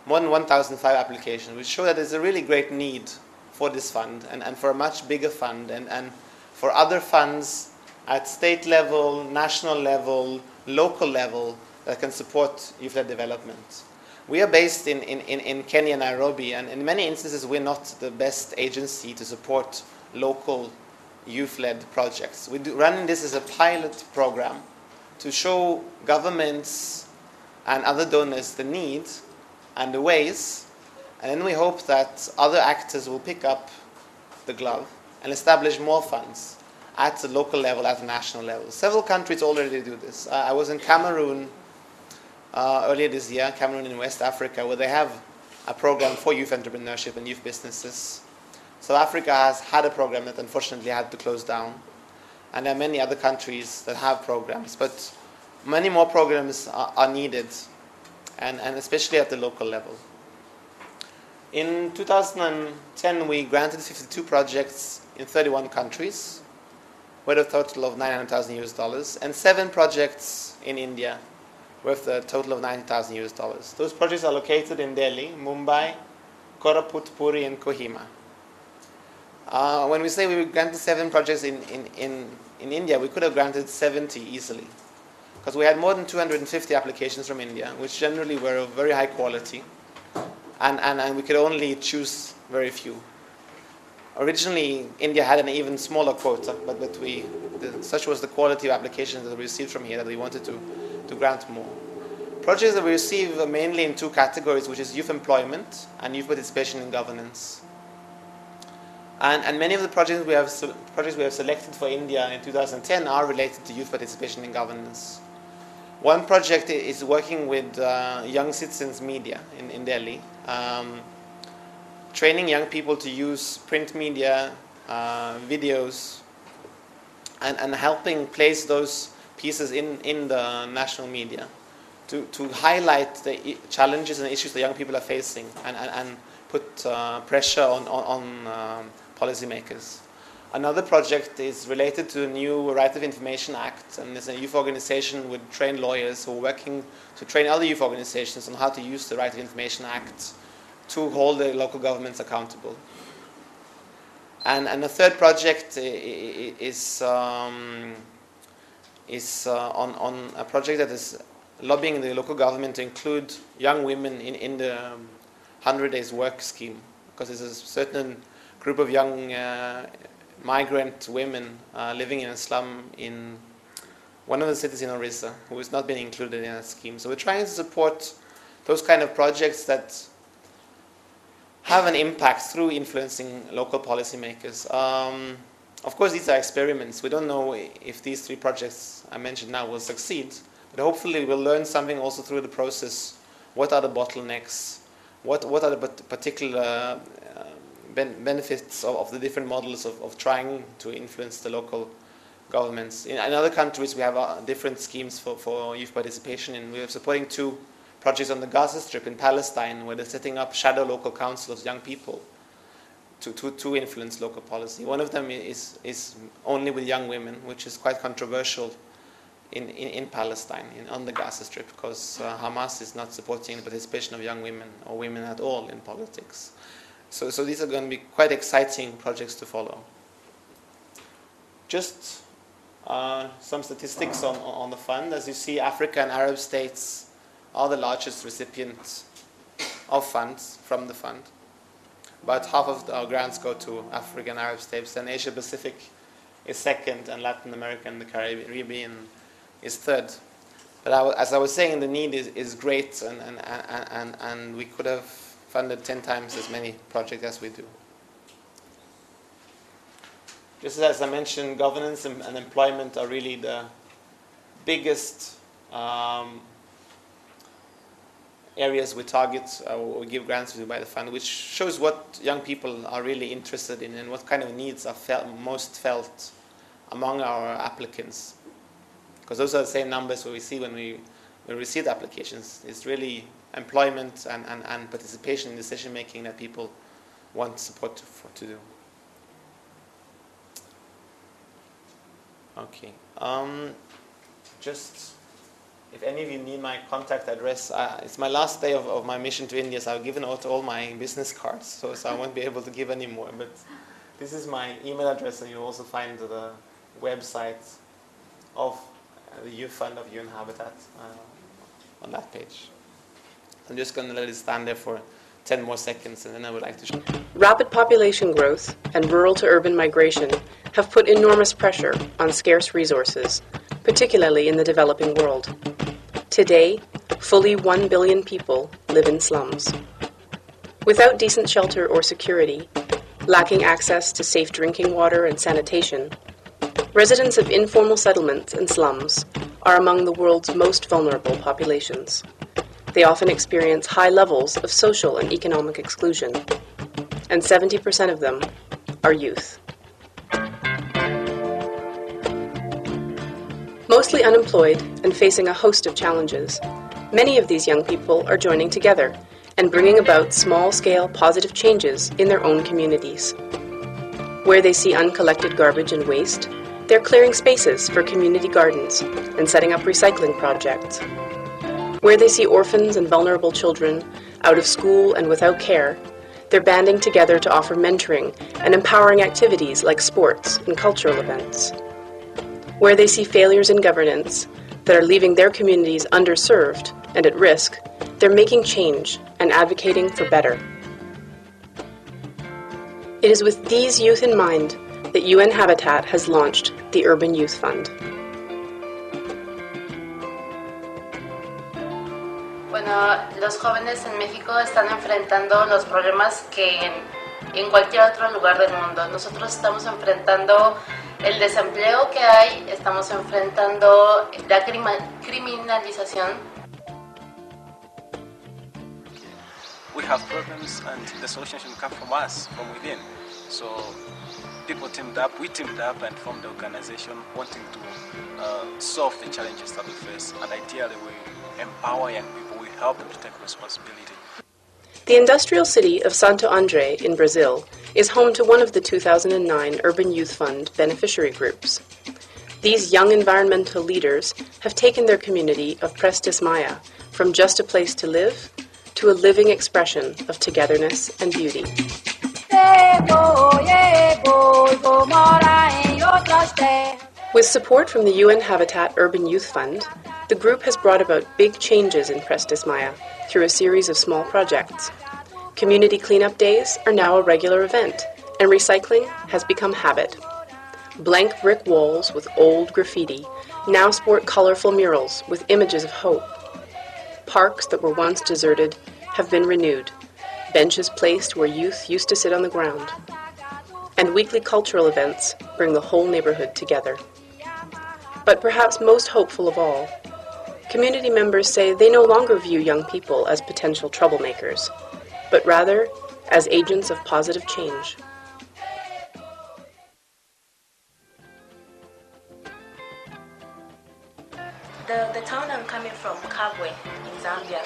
more than 1,005 applications, which show that there's a really great need for this fund and for a much bigger fund and for other funds at state level, national level, local level that can support youth-led development. We are based in Kenya, Nairobi, and in many instances we're not the best agency to support local youth-led projects. We do run this as a pilot program to show governments and other donors the need and the ways, and then we hope that other actors will pick up the glove and establish more funds at the local level, at the national level. Several countries already do this. I was in Cameroon earlier this year, Cameroon in West Africa, where they have a program for youth entrepreneurship and youth businesses. South Africa has had a program that unfortunately had to close down. And there are many other countries that have programs, but many more programs are needed, and especially at the local level. In 2010, we granted 52 projects in 31 countries, with a total of $900,000, and 7 projects in India, with a total of $90,000. Those projects are located in Delhi, Mumbai, Koraput, Puri, and Kohima. When we say we granted 7 projects in India, we could have granted 70 easily, because we had more than 250 applications from India, which generally were of very high quality, and we could only choose very few. Originally, India had an even smaller quota, but such was the quality of applications that we received from here that we wanted to grant more. Projects that we receive are mainly in 2 categories, which is youth employment and youth participation in governance. And many of the projects we have selected for India in 2010 are related to youth participation in governance. One project is working with young citizens media in Delhi, training young people to use print media, videos, and helping place those pieces in the national media to highlight the challenges and issues that young people are facing and put pressure on policymakers. Another project is related to the new Right of Information Act, and there's a youth organization with trained lawyers who are working to train other youth organizations on how to use the Right of Information Act to hold the local governments accountable. And the third project is on a project that is lobbying the local government to include young women in the 100 Days Work scheme, because there's a certain group of young migrant women living in a slum in one of the cities in Orissa who has not been included in that scheme. So we're trying to support those kind of projects that have an impact through influencing local policymakers. Of course, these are experiments. We don't know if these 3 projects I mentioned now will succeed, but hopefully we'll learn something also through the process. What are the bottlenecks? What are the particular benefits of the different models of trying to influence the local governments? In other countries, we have different schemes for youth participation, and we are supporting 2 projects on the Gaza Strip in Palestine, where they're setting up shadow local councils of young people to influence local policy. One of them is only with young women, which is quite controversial in Palestine, on the Gaza Strip, because Hamas is not supporting the participation of young women or women at all in politics. So these are going to be quite exciting projects to follow. Just some statistics on the fund. As you see, Africa and Arab states are the largest recipients of funds from the fund. About half of our grants go to Africa and Arab states, and Asia Pacific is second, and Latin America and the Caribbean is third. But as I was saying, the need is great, and we could have funded 10 times as many projects as we do. Just as I mentioned, governance and employment are really the biggest areas we target or we give grants to by the fund, which shows what young people are really interested in and what kind of needs are most felt among our applicants. Because those are the same numbers we see when we receive applications. It's really employment and participation in decision making that people want support to do. Okay. Just if any of you need my contact address, it's my last day of my mission to India, so I've given out all my business cards, so I won't be able to give any more. But this is my email address, and you'll also find the website of the Youth Fund of UN Habitat on that page. I'm just going to let it stand there for 10 more seconds, and then I would like to show. Rapid population growth and rural to urban migration have put enormous pressure on scarce resources, particularly in the developing world. Today, fully 1 billion people live in slums. Without decent shelter or security, lacking access to safe drinking water and sanitation, residents of informal settlements and slums are among the world's most vulnerable populations. They often experience high levels of social and economic exclusion, and 70% of them are youth. Mostly unemployed and facing a host of challenges, many of these young people are joining together and bringing about small-scale positive changes in their own communities. Where they see uncollected garbage and waste, they're clearing spaces for community gardens and setting up recycling projects. Where they see orphans and vulnerable children out of school and without care, they're banding together to offer mentoring and empowering activities like sports and cultural events. Where they see failures in governance that are leaving their communities underserved and at risk, they're making change and advocating for better. It is with these youth in mind that UN Habitat has launched the Urban Youth Fund. Bueno, los jóvenes en México están enfrentando los problemas que en cualquier otro lugar del mundo. Nosotros estamos enfrentando el desempleo que hay, estamos enfrentando la criminalización. We have problems and the solution should come from us, from within. So people teamed up, we teamed up and formed the organization wanting to solve the challenges that we face. And ideally we empower young people, we help them to take responsibility. The industrial city of Santo André in Brazil is home to one of the 2009 Urban Youth Fund beneficiary groups. These young environmental leaders have taken their community of Prestes Maya from just a place to live to a living expression of togetherness and beauty. With support from the UN Habitat Urban Youth Fund, the group has brought about big changes in Prestes Maya through a series of small projects. Community cleanup days are now a regular event, and recycling has become habit. Blank brick walls with old graffiti now sport colorful murals with images of hope. Parks that were once deserted have been renewed, benches placed where youth used to sit on the ground. And weekly cultural events bring the whole neighborhood together. But perhaps most hopeful of all, community members say they no longer view young people as potential troublemakers, but rather as agents of positive change. The town I'm coming from, Kabwe, in Zambia,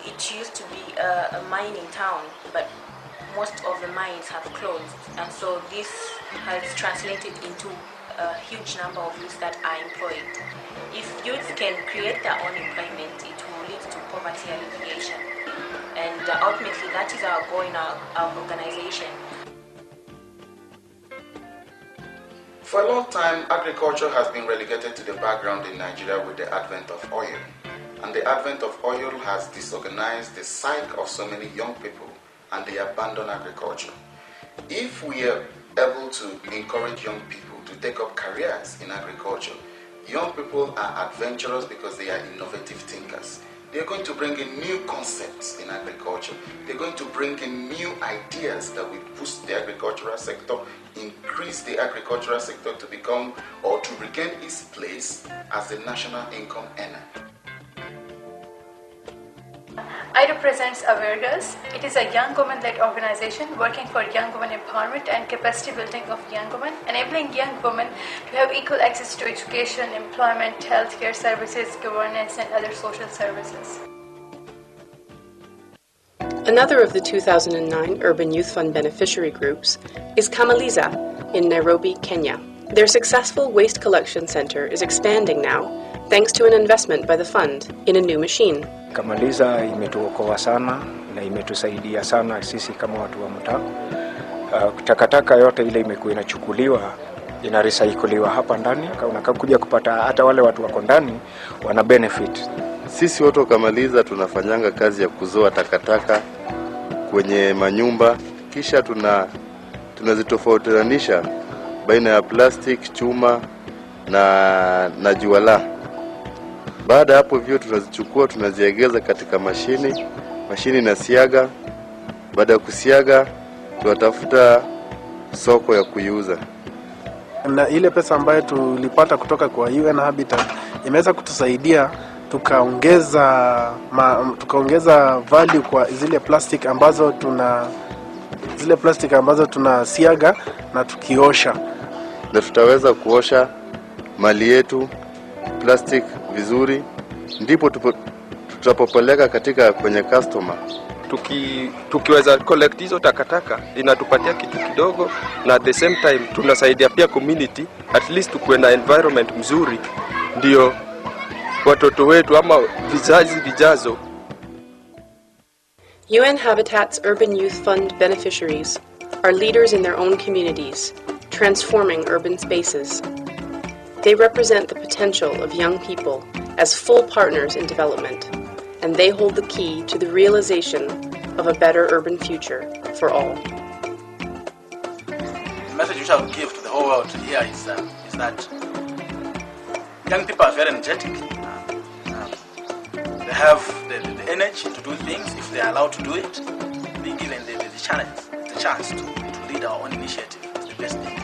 it used to be a mining town, but most of the mines have closed, and so this has translated into a huge number of youth that are employed. If youth can create their own employment, it will lead to poverty alleviation, and ultimately that is our goal in our organization. For a long time, agriculture has been relegated to the background in Nigeria with the advent of oil. And the advent of oil has disorganized the psyche of so many young people, and they abandon agriculture. If we are able to encourage young people to take up careers in agriculture, young people are adventurous because they are innovative thinkers. They're going to bring in new concepts in agriculture. They're going to bring in new ideas that will boost the agricultural sector, increase the agricultural sector to become or to regain its place as the national income earner. I represent Awareness. It is a young women-led organization working for young women empowerment and capacity building of young women, enabling young women to have equal access to education, employment, healthcare services, governance, and other social services. Another of the 2009 Urban Youth Fund beneficiary groups is Kamaliza in Nairobi, Kenya. Their successful waste collection center is expanding now thanks to an investment by the fund in a new machine. Kamaliza imetuokoa sana na imetusaidia sana sisi kama watu wa mtaa. Takataka yote ile imekuwa inachukuliwa, inarecycliwa hapa ndani, unakuja kupata hata wale watu wako ndani wana benefit. Sisi watu wa Kamaliza tunafanyanga kazi ya kuzoa takataka kwenye manyumba, kisha tunazitofautianisha baina ya plastic, chuma na juala. Baada hapo hivyo tunazichukua, tunaziegeza katika mashini na siaga. Baada ya kusiaga tunatafuta soko ya kuiuza. Na ile pesa ambayo tulipata kutoka kwa UN Habitat imeweza kutusaidia tukaongeza value kwa zile plastic ambazo tunasiaga na tukiosha. Na tutaweza kuosha mali yetu plastic vizuri, ndipo tutapopeleka kwenye customer. Tukiweza collect hizo takataka inatupatia kitu kidogo, na at the same time tunasaidia pia community, at least tukuwe na environment mzuri, ndio watoto wetu ama vizazi vijazo. UN Habitat's Urban Youth Fund beneficiaries are leaders in their own communities, transforming urban spaces. They represent the potential of young people as full partners in development, and they hold the key to the realization of a better urban future for all. The message which I would give to the whole world here is that young people are very energetic. They have the energy to do things if they are allowed to do it. Being given the chance to lead our own initiative is the best thing.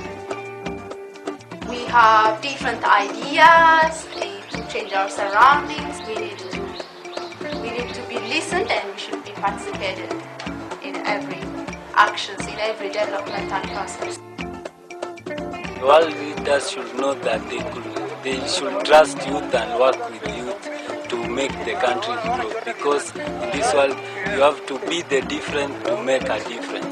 We have different ideas to change our surroundings. We need to be listened, and we should be participated in every actions, in every developmental process. World leaders should know that they should trust youth and work with youth to make the country grow, because in this world you have to be the different to make a difference.